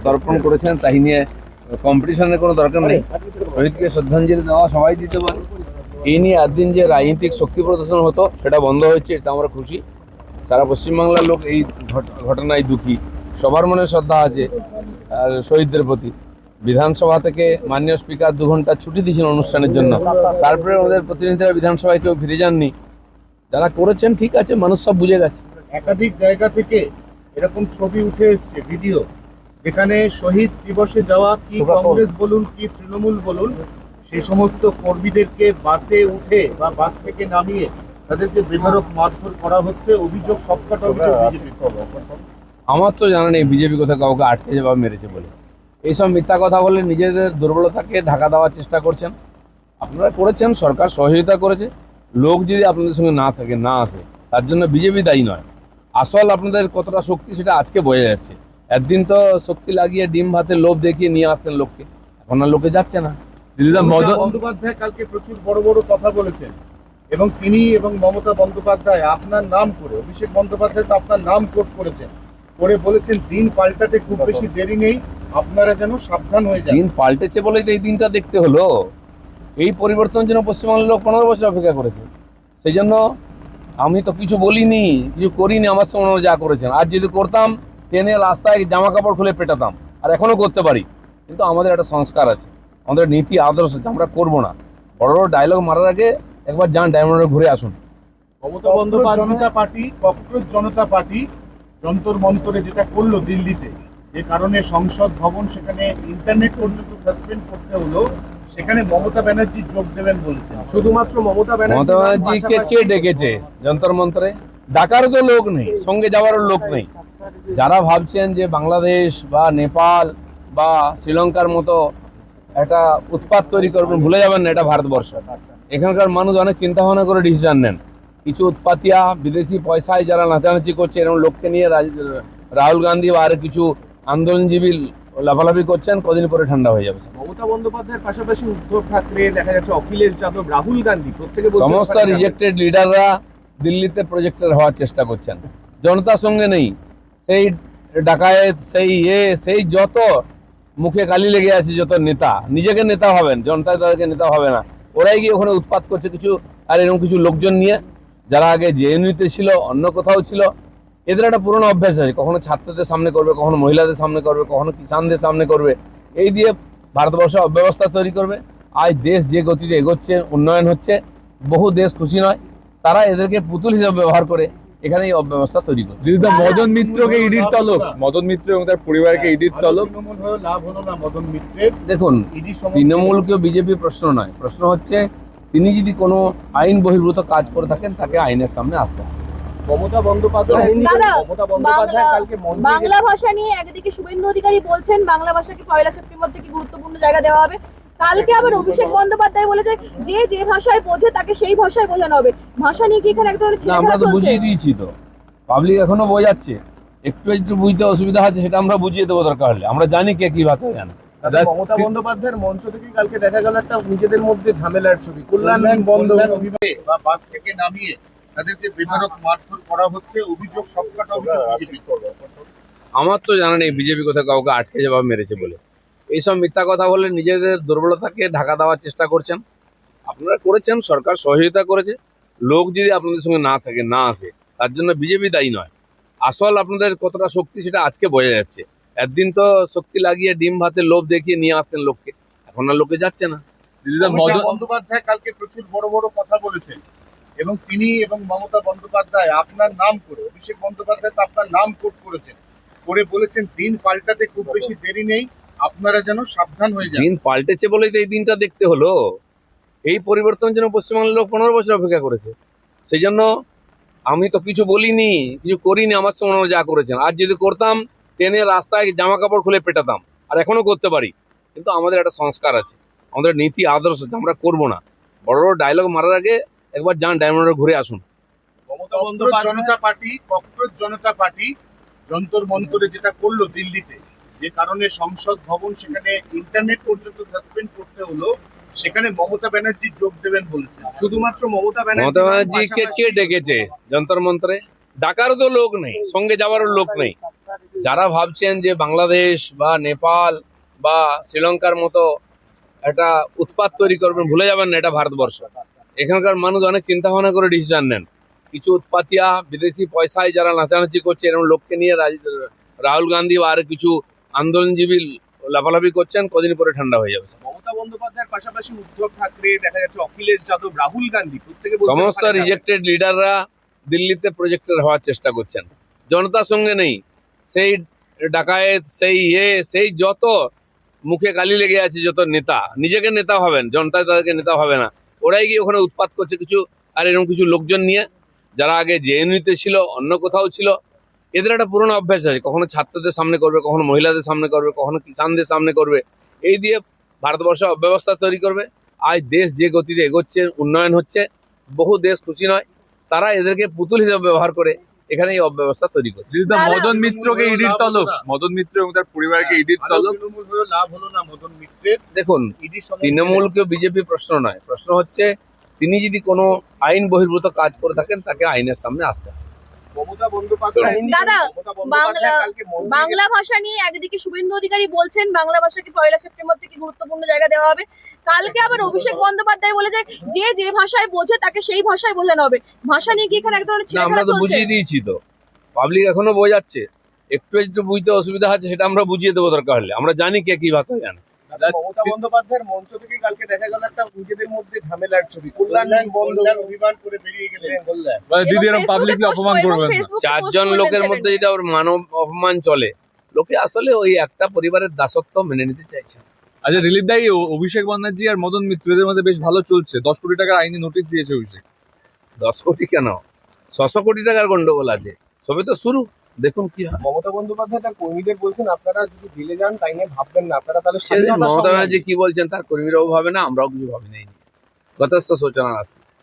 তর্পণ করেছেন তাই নিয়ে কম্পিটিশনের কোনো দরকার নেই। শহীদকে শ্রদ্ধাঞ্জলি দেওয়া সবাই দিতে পারে। এই নিয়ে একদিন যে রাজনৈতিক শক্তি প্রদর্শন হতো সেটা বন্ধ হয়েছে, এটা আমরা খুশি। সারা পশ্চিমবাংলার লোক এই ঘটনায় দুঃখী, সবার মনে শ্রদ্ধা আছে আর শহীদদের প্রতি। বিধানসভা থেকে মাননীয় স্পিকার 2 ঘন্টা ছুটি দিয়েছেন অনুষ্ঠানের জন্য, তারপরে ওদের প্রতিনিধিরা বিধানসভায় কেউ ফিরে যাননি। যারা করেছেন ঠিক আছে, মানুষ সব বুঝে গেছে। একাধিক জায়গা থেকে এরকম ছবি উঠে এসছে, ভিডিও, যেখানে শহীদ দিবসে যাওয়া কি কংগ্রেস বলুন কি তৃণমূল বলুন, সেই সমস্ত কর্মীদেরকে বাসে উঠে বা বাস থেকে নামিয়ে তাদেরকে বেধড়ক মারধর করা হচ্ছে। অভিযোগ, সবকটা অভিযোগ বিজেপি। আমার তো জানা নেই বিজেপি কোথাও কাউকে আটকে যাওয়া মেরেছে বলে। এইসব মিথ্যা কথা বলে নিজেদের দুর্বলতাকে ঢাকা দেওয়ার চেষ্টা করছেন। আপনারা করেছেন, সরকার সহযোগিতা করেছে। লোক যদি আপনাদের সঙ্গে না থাকে, না আসে, তার জন্য বিজেপি দায়ী নয়। আসল আপনাদের কতটা শক্তি সেটা আজকে বোঝা যাচ্ছে। একদিন তো শক্তি লাগিয়ে ডিম ভাতে লোভ দেখিয়ে নিয়ে আসতেন লোককে, এখন আর লোকে যাচ্ছে না। দিদিদা বন্দ্যোপাধ্যায় কালকে প্রচুর বড় বড় কথা বলেছেন এবং তিনি এবং মমতা বন্দ্যোপাধ্যায় আপনার নাম করে, অভিষেক বন্দ্যোপাধ্যায় তো আপনার নাম কোট করেছেন, করে বলেছেন দিন পাল্টাতে খুব বেশি দেরি নেই, আপনারা যেন সাবধান হয়ে যান। দিন পাল্টেছে বলেই তো এই দিনটা দেখতে হলো। এই পরিবর্তনের জন্য পশ্চিমবাংলার লোক 15 বছর অপেক্ষা করেছে। সেই জন্য আমি তো কিছু বলিনি, কিছু করিনি, আমার সঙ্গে ওনারা যা করেছেন। আর যদি করতাম ট্রেনে রাস্তায় জামা কাপড় খুলে পেটাতাম, আর এখনো করতে পারি। কিন্তু আমাদের একটা সংস্কার আছে, আমাদের নীতি আদর্শ আছে, আমরা করবো না। বড় বড় ডায়লগ মারার আগে একবার যান ডায়মন্ডে ঘুরে আসুন। মমতা বন্দ্যোপাধ্যায় জনতা পার্টি, ককরোচ জনতা পার্টি যন্তর মন্তরে যেটা করলো দিল্লিতে, যে কারণে সংসদ ভবন, সেখানে ইন্টারনেট পর্যন্ত সাসপেন্ড করতে হলো, সেখানে মমতা ব্যানার্জি যোগ দেবেন বলছেন। শুধুমাত্র মমতা ব্যানার্জিকে কে ডেকেছে যন্তর মন্ত্রে? ডাকারও তো লোক নেই, সঙ্গে যাওয়ারও লোক নেই। যারা ভাবছেন যে বাংলাদেশ বা নেপাল বা শ্রীলঙ্কার মতো একটা উৎপাত তৈরি করবেন, ভুলে যাবেন না এটা ভারতবর্ষ। এখানকার মানুষ অনেক চিন্তা ভাবনা করে ডিসিশন নেন। কিছু উৎপাতিয়া বিদেশি পয়সায় যারা নাচানাচি করছে, এরকম লোককে নিয়ে রাহুল গান্ধী বা আর কিছু আন্দোলনজীবী লাফালাফি করছেন, কদিন পরে ঠান্ডা হয়ে যাবে। মমতা বন্দ্যোপাধ্যায়ের পাশাপাশি উদ্ধব ঠাকরে, দেখা যাচ্ছে অখিলেশ যাদব, রাহুল গান্ধী, প্রত্যেকে সমস্ত রিজেক্টেড লিডাররা দিল্লিতে প্রজেক্টের হওয়ার চেষ্টা করছেন, জনতার সঙ্গে নেই। সেই ডাকায়েত, সেই যত মুখে কালি লেগে আছে, যত নেতা নিজেকে নেতা হবেন, জনতা তাদেরকে নেতা হবে না। ওরাই গিয়ে ওখানে উৎপাত করছে কিছু, আর এরকম কিছু লোকজন নিয়ে যারা আগে জেএনইউতে ছিল, অন্য কোথাও ছিল। এদের একটা পুরনো অভ্যাস আছে, কখনো ছাত্রদের সামনে করবে, কখনো মহিলাদের সামনে করবে, কখনো কিষানদের সামনে করবে। এই দিয়ে ভারতবর্ষে অব্যবস্থা তৈরি করবে। আজ দেশ যে গতিতে এগোচ্ছে, উন্নয়ন হচ্ছে, বহু দেশ খুশি নয়, তারা এদেরকে পুতুল হিসেবে ব্যবহার করে এখানে এই অব্যবস্থা তৈরি করে। দিদিদা, মদন মিত্রকে ইডির তলব, মদন মিত্র এবং তার পরিবারকে ইডির তলব। তৃণমূল হয়ে লাভ হলো না মদন মিত্রের। দেখুন, তৃণমূলকেও বিজেপি প্রশ্ন নয়, প্রশ্ন হচ্ছে তিনি যদি কোনো আইন বহির্ভূত কাজ করে থাকেন, তাকে আইনের সামনে আসতে হবে। মমতা বন্দ্যোপাধ্যায় কালকে বাংলা ভাষা নিয়ে একদিকে শুভেন্দু অধিকারী বলছেন বাংলা ভাষাকে 1 সেপ্টেম্বর থেকে গুরুত্বপূর্ণ জায়গা দেওয়া হবে, কালকে আবার অভিষেক বন্দ্যোপাধ্যায় বলেছে যে যে ভাষায় বোঝে তাকে সেই ভাষায় বোঝানো হবে। ভাষা নিয়ে কি এখানে এক ধরনের আমরা তো বুঝিয়ে দিয়েছি, তো পাবলিক এখনো বোঝাচ্ছে। একটু একটু বুঝতে অসুবিধা হচ্ছে, সেটা আমরা বুঝিয়ে দেবো দরকার হলে। আমরা জানি কে কি ভাষা জানে। মমতা বন্দ্যোপাধ্যায়ের মঞ্চ থেকে কালকে দেখা গেল একটা নিজেদের মধ্যে ঝামেলার ছবি। কল্যাণ বন্ধ অভিভাবক বা বাস থেকে নামিয়ে তাদেরকে বেধড়ক মারধর করা হচ্ছে। অভিযোগ, সবকটা অভিযোগ বিজেপি। আমার তো জানা নেই বিজেপি কোথাও কাউকে আটকে যাওয়া মেরেছে বলে। এইসব মিথ্যা কথা বলে নিজেদের দুর্বলতাকে ঢাকা দেওয়ার চেষ্টা করছেন। আপনারা করেছেন, সরকার সহযোগিতা করেছে। লোক যদি আপনাদের সঙ্গে না থাকে, না আসে, তার জন্য বিজেপি দায়ী নয়। আসল আপনাদের কতটা শক্তি সেটা আজকে বোঝা যাচ্ছে। একদিন তো শক্তি লাগিয়ে ডিম ভাতে লোভ দেখিয়ে নিয়ে আসতেন লোককে, এখন আর লোকে যাচ্ছে না। দিদিদা, বন্দ্যোপাধ্যায় কালকে প্রচুর বড় বড় কথা বলেছেন এবং তিনি এবং মমতা বন্দ্যোপাধ্যায় আপনার নাম করে, অভিষেক বন্দ্যোপাধ্যায় তো আপনার নাম কোট করেছেন, করে বলেছেন দিন পাল্টাতে খুব বেশি দেরি নেই, আপনারা যেন সাবধান হয়ে যান। দিন পাল্টেছে বলেই তো এই দিনটা দেখতে হলো। এই পরিবর্তনের জন্য পশ্চিমবাংলার লোক 15 বছর অপেক্ষা করেছে। সেই জন্য আমি তো কিছু বলিনি, কিছু করিনি, আমার সঙ্গে ওনারা যা করেছেন। আর যদি করতাম ট্রেনে রাস্তায় জামা কাপড় খুলে পেটাতাম, আর এখনো করতে পারি। কিন্তু আমাদের একটা সংস্কার আছে, আমাদের নীতি আদর্শ আছে, আমরা করবো না। বড় বড় ডায়লগ মারার আগে একবার যান ডায়মন্ডে ঘুরে আসুন। জনতা পার্টি, ককরোচ জনতা পার্টি যন্তর মন্তরে যেটা করলো দিল্লিতে, যে কারণে সংসদ ভবন, সেখানে ইন্টারনেট পর্যন্ত সাসপেন্ড করতে হলো, সেখানে মমতা ব্যানার্জি যোগ দেবেন বলছেন। শুধুমাত্র মমতা ব্যানার্জিকে কে ডেকেছে যন্তর মন্ত্রে? ডাকারও তো লোক নেই, সঙ্গে যাওয়ারও লোক নেই। যারা ভাবছেন যে বাংলাদেশ বা নেপাল বা শ্রীলঙ্কার মতো একটা উৎপাত তৈরি করবেন, ভুলে যাবেন না এটা ভারতবর্ষ। এখানকার মানুষ অনেক চিন্তা ভাবনা করে ডিসিশন নেন। কিছু উৎপাতিয়া বিদেশি পয়সায় যারা নাচানাচি করছে, এরকম লোককে নিয়ে রাহুল গান্ধী বা আর কিছু আন্দোলনজীবী লাফালাফি করছেন, কদিন পরে ঠান্ডা হয়ে যাবে। মমতা বন্দ্যোপাধ্যায়ের পাশাপাশি উদ্ধব ঠাকরে, দেখা যাচ্ছে অখিলেশ যাদব, রাহুল গান্ধী, প্রত্যেকে বলছেন সমস্ত ওখানে যাবে। রিজেক্টেড লিডাররা দিল্লিতে প্রজেক্টেড হওয়ার চেষ্টা করছেন। জনতার সঙ্গে নেই, সেই ডাকায়েত, সেই যত মুখে গালি লেগে আছে যত নেতা, নিজেকে নেতা ভাবেন, জনতা তাদেরকে নেতা ভাবে না। ওরাই গিয়ে ওখানে উৎপাত করছে কিছু, আর এরকম কিছু লোকজন নিয়ে যারা আগে জেএনইউতে ছিল, অন্য কোথাও ছিল। এদের একটা পুরনো অভ্যাস আছে, কখনো ছাত্রদের সামনে করবে, কখনো মহিলাদের সামনে করবে, কখনো কিষানদের সামনে করবে। এই দিয়ে ভারতবর্ষে অব্যবস্থা তৈরি করবে। আজ দেশ যে গতিতে এগোচ্ছে, উন্নয়ন হচ্ছে, বহু দেশ খুশি নয়, তারা এদেরকে পুতুল হিসেবে ব্যবহার করে এখানে এই অব্যবস্থা তৈরি করছে। মদন মিত্রকে ইডির তলব, মদন মিত্র এবং তার পরিবারকে ইডির ভালো তলব। তৃণমূল হয়েও লাভ হলো না মদন মিত্রের। দেখুন, ইডির সঙ্গে তৃণমূলকে বিজেপি প্রশ্ন নয়, প্রশ্ন হচ্ছে তিনি যদি কোনো আইন বহির্ভূত কাজ করে থাকেন তাকে আইনের সামনে আসতে হবে। মমতা বন্দ্যোপাধ্যায় দাদা, মমতা বন্দ্যোপাধ্যায় কালকে মন্দিরে বাংলা ভাষা নিয়ে একদিকে শুভেন্দু অধিকারী বলছেন বাংলা ভাষাকে 1 সেপ্টেম্বর থেকে গুরুত্বপূর্ণ জায়গা দেওয়া হবে, কালকে আবার অভিষেক বন্দ্যোপাধ্যায় বলে যে যে ভাষায় বোঝে তাকে সেই ভাষায় বোঝানো হবে। ভাষা নিয়ে কি এখানে এক ধরনের না, আমরা ছেলেখেলা তো চলছে? বুঝিয়ে দিয়েছি, তো পাবলিক এখনো বোঝাচ্ছে। একটু একটু বুঝতে অসুবিধা হচ্ছে, সেটা আমরা বুঝিয়ে দেবো দরকার হলে। আমরা জানি কে কি ভাষা জানে। দাদা, মমতা বন্দ্যোপাধ্যায়ের মঞ্চ থেকে কালকে দেখা গেল একটা নিজেদের মধ্যে ঝামেলার ছবি। কল্যাণ কল্যাণ অভিমান করে বেরিয়ে গেলেন কল্যাণ। মানে দিদি এবং এরকম ফেসবুকে পাবলিকলি post অপমান এবং করবেন না। ফেসবুকে post চারজন করলেন লোকের সেটা মধ্যে নিয়ে। যদি আবার মানব অপমান চলে, লোকে আসলে ওই একটা পরিবারের দাসত্ব মেনে নিতে চাইছে না। আচ্ছা দিলীপ দাই, অভিষেক ব্যানার্জি আর মদন মিত্র এদের মধ্যে বেশ ভালো চলছে। 10 কোটি টাকার আইনি নোটিশ দিয়েছে অভিষেক। 10 কোটি কেন, 600 কোটি টাকার গন্ডগোল আছে। সবে তো শুরু, দেখুন কি হয়। মমতা বন্দ্যোপাধ্যায় তার কর্মীদের বলছেন আপনারা যদি জেলে যান তাই নিয়ে ভাববেন না, আপনারা তাহলে সেদিন স্বাধীনতা মমতা সংগ্রামী। ব্যানার্জি কি বলছেন তার কর্মীরাও ভাবে না, আমরাও কিছু ভাবি নাই। যথেষ্ট সূচনা আসছে।